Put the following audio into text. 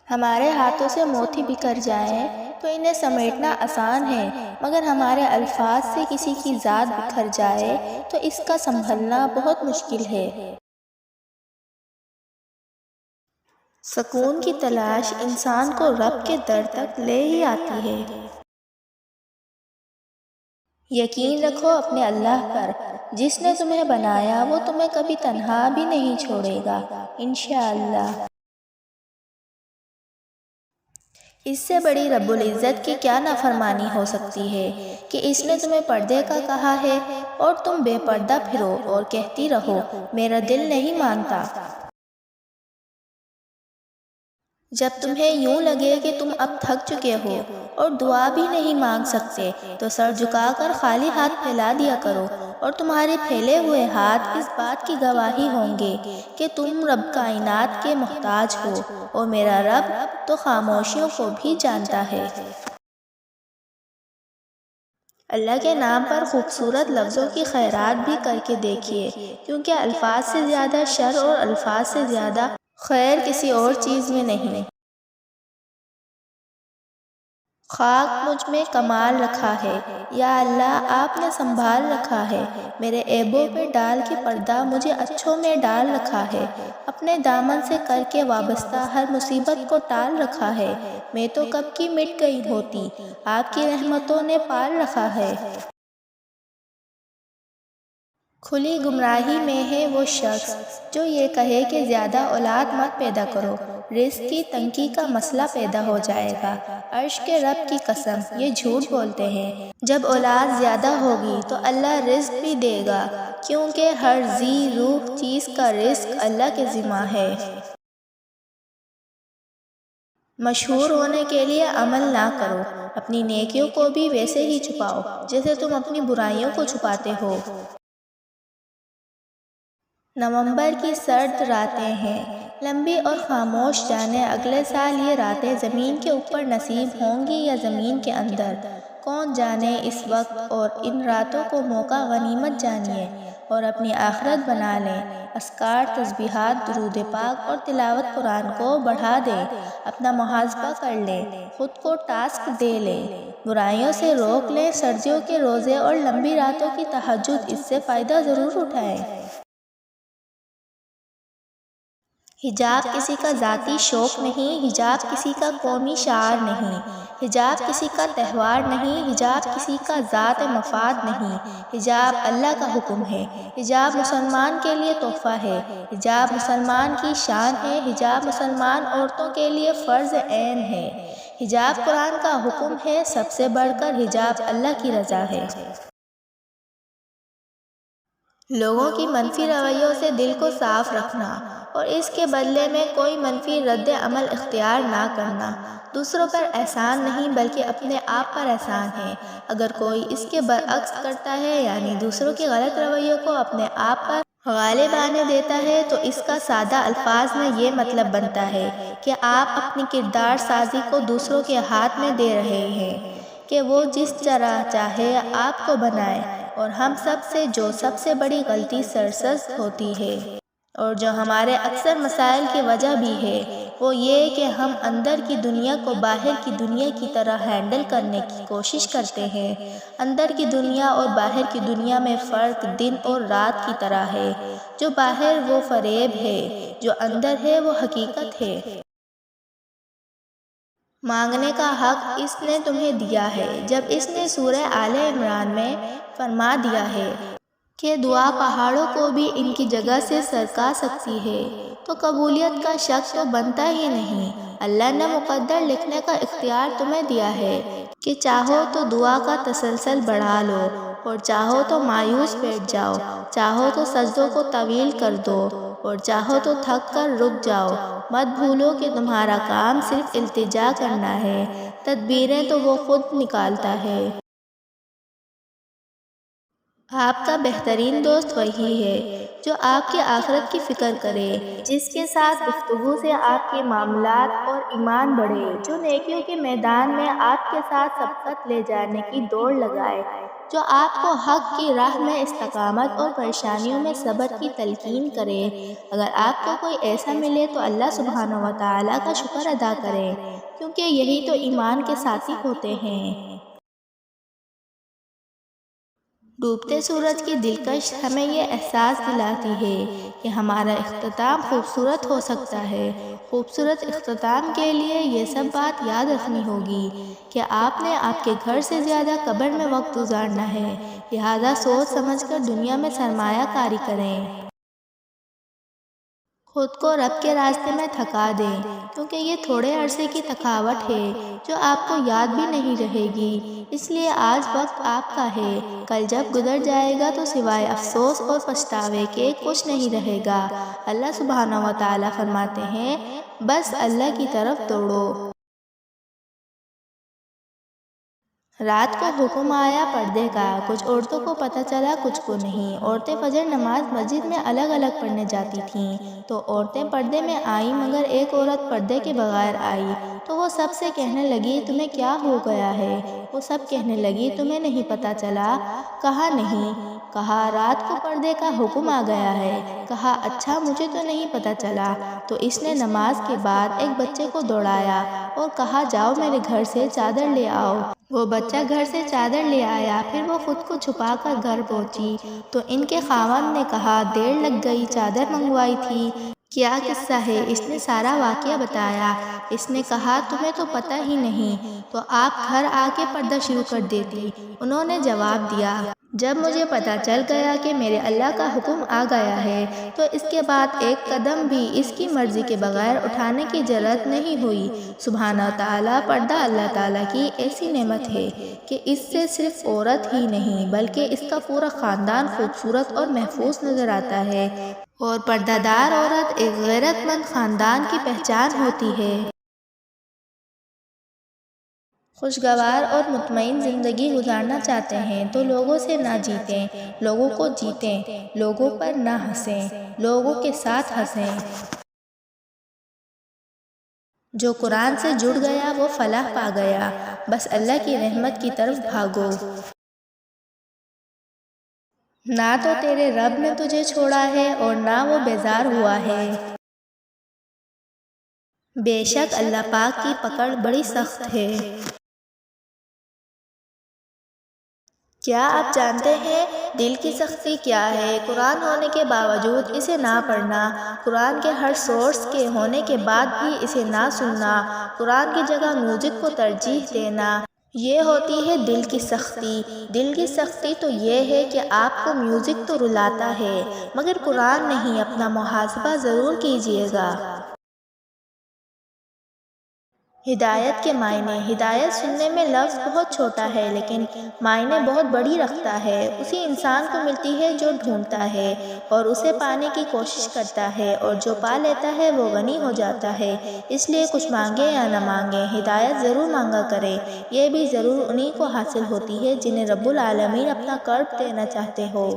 ہمارے ہاتھوں سے موتی بکھر جائیں تو انہیں سمیٹنا آسان ہے، مگر ہمارے الفاظ سے کسی کی ذات بکھر جائے تو اس کا سنبھلنا بہت مشکل ہے۔ سکون کی تلاش انسان کو رب کے در تک لے ہی آتی ہے۔ یقین رکھو اپنے اللہ پر، جس نے تمہیں بنایا وہ تمہیں کبھی تنہا بھی نہیں چھوڑے گا، انشاءاللہ۔ اس سے بڑی رب العزت کی کیا نافرمانی ہو سکتی ہے کہ اس نے تمہیں پردے کا کہا ہے اور تم بے پردہ پھرو اور کہتی رہو میرا دل نہیں مانتا۔ جب تمہیں یوں لگے کہ تم اب تھک چکے ہو اور دعا بھی نہیں مانگ سکتے تو سر جھکا کر خالی ہاتھ پھیلا دیا کرو، اور تمہارے پھیلے ہوئے ہاتھ اس بات کی گواہی ہوں گے کہ تم رب کائنات کے محتاج ہو، اور میرا رب تو خاموشیوں کو بھی جانتا ہے۔ اللہ کے نام پر خوبصورت لفظوں کی خیرات بھی کر کے دیکھیے، کیونکہ الفاظ سے زیادہ شر اور الفاظ سے زیادہ خیر کسی اور چیز میں نہیں۔ خاک مجھ میں کمال رکھا ہے، یا اللہ آپ نے سنبھال رکھا ہے، میرے عیبوں پہ ڈال کے پردہ مجھے اچھوں میں ڈال رکھا ہے، اپنے دامن سے کر کے وابستہ ہر مصیبت کو ٹال رکھا ہے، میں تو کب کی مٹ گئی ہوتی، آپ کی رحمتوں نے پال رکھا ہے۔ کھلی گمراہی میں ہے وہ شخص جو یہ کہے کہ زیادہ اولاد مت پیدا کرو، رزق کی تنگی کا مسئلہ پیدا ہو جائے گا۔ عرش کے رب کی قسم یہ جھوٹ بولتے ہیں، جب اولاد زیادہ ہوگی تو اللہ رزق بھی دے گا، کیونکہ ہر ذی روح چیز کا رزق اللہ کے ذمہ ہے۔ مشہور ہونے کے لیے عمل نہ کرو، اپنی نیکیوں کو بھی ویسے ہی چھپاؤ جیسے تم اپنی برائیوں کو چھپاتے ہو۔ نومبر کی سرد راتیں ہیں، لمبی اور خاموش، جانے اگلے سال یہ راتیں زمین کے اوپر نصیب ہوں گی یا زمین کے اندر، کون جانے اس وقت، اور ان راتوں کو موقع غنیمت جانیے اور اپنی آخرت بنا لیں۔ اذکار، تسبیحات، درود پاک اور تلاوت قرآن کو بڑھا دیں، اپنا محاسبہ کر لیں، خود کو ٹاسک دے لیں، برائیوں سے روک لیں، سردیوں کے روزے اور لمبی راتوں کی تہجد، اس سے فائدہ ضرور اٹھائیں۔ حجاب کسی کا ذاتی شوق نہیں، حجاب کسی کا قومی شعار نہیں، حجاب کسی کا تہوار نہیں، حجاب کسی کا ذات مفاد نہیں، حجاب اللہ کا حکم ہے، حجاب مسلمان کے لیے تحفہ ہے، حجاب مسلمان کی شان ہے، حجاب مسلمان عورتوں کے لیے فرض عین ہے، حجاب قرآن کا حکم ہے، سب سے بڑھ کر حجاب اللہ کی رضا ہے۔ لوگوں کی منفی رویوں سے دل کو صاف رکھنا اور اس کے بدلے میں کوئی منفی رد عمل اختیار نہ کرنا دوسروں پر احسان نہیں بلکہ اپنے آپ پر احسان ہے۔ اگر کوئی اس کے برعکس کرتا ہے، یعنی دوسروں کے غلط رویوں کو اپنے آپ پر غالب آنے دیتا ہے، تو اس کا سادہ الفاظ میں یہ مطلب بنتا ہے کہ آپ اپنی کردار سازی کو دوسروں کے ہاتھ میں دے رہے ہیں کہ وہ جس طرح چاہے آپ کو بنائے، اور ہم سب سے جو سب سے بڑی غلطی سرزد ہوتی ہے اور جو ہمارے اکثر مسائل کی وجہ بھی ہے، وہ یہ کہ ہم اندر کی دنیا کو باہر کی دنیا کی طرح ہینڈل کرنے کی کوشش کرتے ہیں۔ اندر کی دنیا اور باہر کی دنیا میں فرق دن اور رات کی طرح ہے، جو باہر وہ فریب ہے، جو اندر ہے وہ حقیقت ہے۔ مانگنے کا حق اس نے تمہیں دیا ہے، جب اس نے سورہ آل عمران میں فرما دیا ہے کہ دعا پہاڑوں کو بھی ان کی جگہ سے سرکا سکتی ہے، تو قبولیت کا شک تو بنتا ہی نہیں۔ اللہ نے مقدر لکھنے کا اختیار تمہیں دیا ہے کہ چاہو تو دعا کا تسلسل بڑھا لو اور چاہو تو مایوس بیٹھ جاؤ، چاہو تو سجدوں کو طویل کر دو اور چاہو تو تھک کر رک جاؤ۔ مت بھولو کہ تمہارا کام صرف التجا کرنا ہے، تدبیریں تو وہ خود نکالتا ہے۔ آپ کا بہترین دوست وہی ہے جو آپ کی آخرت کی فکر کرے، جس کے ساتھ گفتگو سے آپ کے معاملات اور ایمان بڑھے، جو نیکیوں کے میدان میں آپ کے ساتھ سبقت لے جانے کی دوڑ لگائے، جو آپ کو حق کی راہ میں استقامت اور پریشانیوں میں صبر کی تلقین کرے۔ اگر آپ کو کوئی ایسا ملے تو اللہ سبحانہ و تعالیٰ کا شکر ادا کریں، کیونکہ یہی تو ایمان کے ساتھی ہوتے ہیں۔ ڈوبتے سورج کی دلکش ہمیں یہ احساس دلاتی ہے کہ ہمارا اختتام خوبصورت ہو سکتا ہے۔ خوبصورت اختتام کے لیے یہ سب بات یاد رکھنی ہوگی کہ آپ نے آپ کے گھر سے زیادہ قبر میں وقت گزارنا ہے، لہذا سوچ سمجھ کر دنیا میں سرمایہ کاری کریں۔ خود کو رب کے راستے میں تھکا دیں، کیونکہ یہ تھوڑے عرصے کی تھکاوٹ ہے جو آپ کو یاد بھی نہیں رہے گی۔ اس لیے آج وقت آپ کا ہے، کل جب گزر جائے گا تو سوائے افسوس اور پچھتاوے کے کچھ نہیں رہے گا۔ اللہ سبحانہ و تعالیٰ فرماتے ہیں، بس اللہ کی طرف دوڑو۔ رات کو حکم آیا پردے کا، کچھ عورتوں کو پتہ چلا کچھ کو نہیں۔ عورتیں فجر نماز مسجد میں الگ الگ پڑھنے جاتی تھیں تو عورتیں پردے میں آئیں، مگر ایک عورت پردے کے بغیر آئی تو وہ سب سے کہنے لگی، تمہیں کیا ہو گیا ہے؟ وہ سب کہنے لگی، تمہیں نہیں پتہ چلا؟ کہا نہیں۔ کہا رات کو پردے کا حکم آ گیا ہے۔ کہا اچھا، مجھے تو نہیں پتہ چلا۔ تو اس نے نماز کے بعد ایک بچے کو دوڑایا اور کہا جاؤ میرے گھر سے چادر لے آؤ۔ وہ بچہ گھر سے چادر لے آیا، پھر وہ خود کو چھپا کر گھر پہنچی تو ان کے خاوند نے کہا دیر لگ گئی، چادر منگوائی تھی، کیا قصہ ہے؟ اس نے سارا واقعہ بتایا۔ اس نے کہا تمہیں تو پتہ ہی نہیں تو آپ گھر آ کے پردہ شروع کر دیتی۔ انہوں نے جواب دیا، جب مجھے پتہ چل گیا کہ میرے اللہ کا حکم آ گیا ہے تو اس کے بعد ایک قدم بھی اس کی مرضی کے بغیر اٹھانے کی جرأت نہیں ہوئی۔ سبحانہ تعالیٰ، پردہ اللہ تعالیٰ کی ایسی نعمت ہے کہ اس سے صرف عورت ہی نہیں بلکہ اس کا پورا خاندان خوبصورت اور محفوظ نظر آتا ہے، اور پردہ دار عورت ایک غیرت مند خاندان کی پہچان ہوتی ہے۔ خوشگوار اور مطمئن زندگی گزارنا چاہتے ہیں تو لوگوں سے نہ جیتیں، لوگوں کو جیتیں، لوگوں پر نہ ہنسیں، لوگوں کے ساتھ ہنسیں۔ جو قرآن سے جڑ گیا وہ فلاح پا گیا، بس اللہ کی رحمت کی طرف بھاگو۔ نہ تو تیرے رب نے تجھے چھوڑا ہے اور نہ وہ بیزار ہوا ہے۔ بے شک اللہ پاک کی پکڑ بڑی سخت ہے۔ کیا آپ جانتے ہیں دل کی سختی کیا ہے؟ قرآن ہونے کے باوجود اسے نہ پڑھنا، قرآن کے ہر سورس کے ہونے کے بعد بھی اسے نہ سننا، قرآن کی جگہ میوزک کو ترجیح دینا، یہ ہوتی ہے دل کی سختی۔ دل کی سختی تو یہ ہے کہ آپ کو میوزک تو رلاتا ہے مگر قرآن نہیں۔ اپنا محاسبہ ضرور کیجیے گا۔ ہدایت کے معنی۔ ہدایت سننے میں لفظ بہت چھوٹا ہے لیکن معنی بہت بڑی رکھتا ہے۔ اسی انسان کو ملتی ہے جو ڈھونڈتا ہے اور اسے پانے کی کوشش کرتا ہے، اور جو پا لیتا ہے وہ غنی ہو جاتا ہے۔ اس لیے کچھ مانگے یا نہ مانگے، ہدایت ضرور مانگا کرے۔ یہ بھی ضرور انہی کو حاصل ہوتی ہے جنہیں رب العالمین اپنا قرب دینا چاہتے ہو۔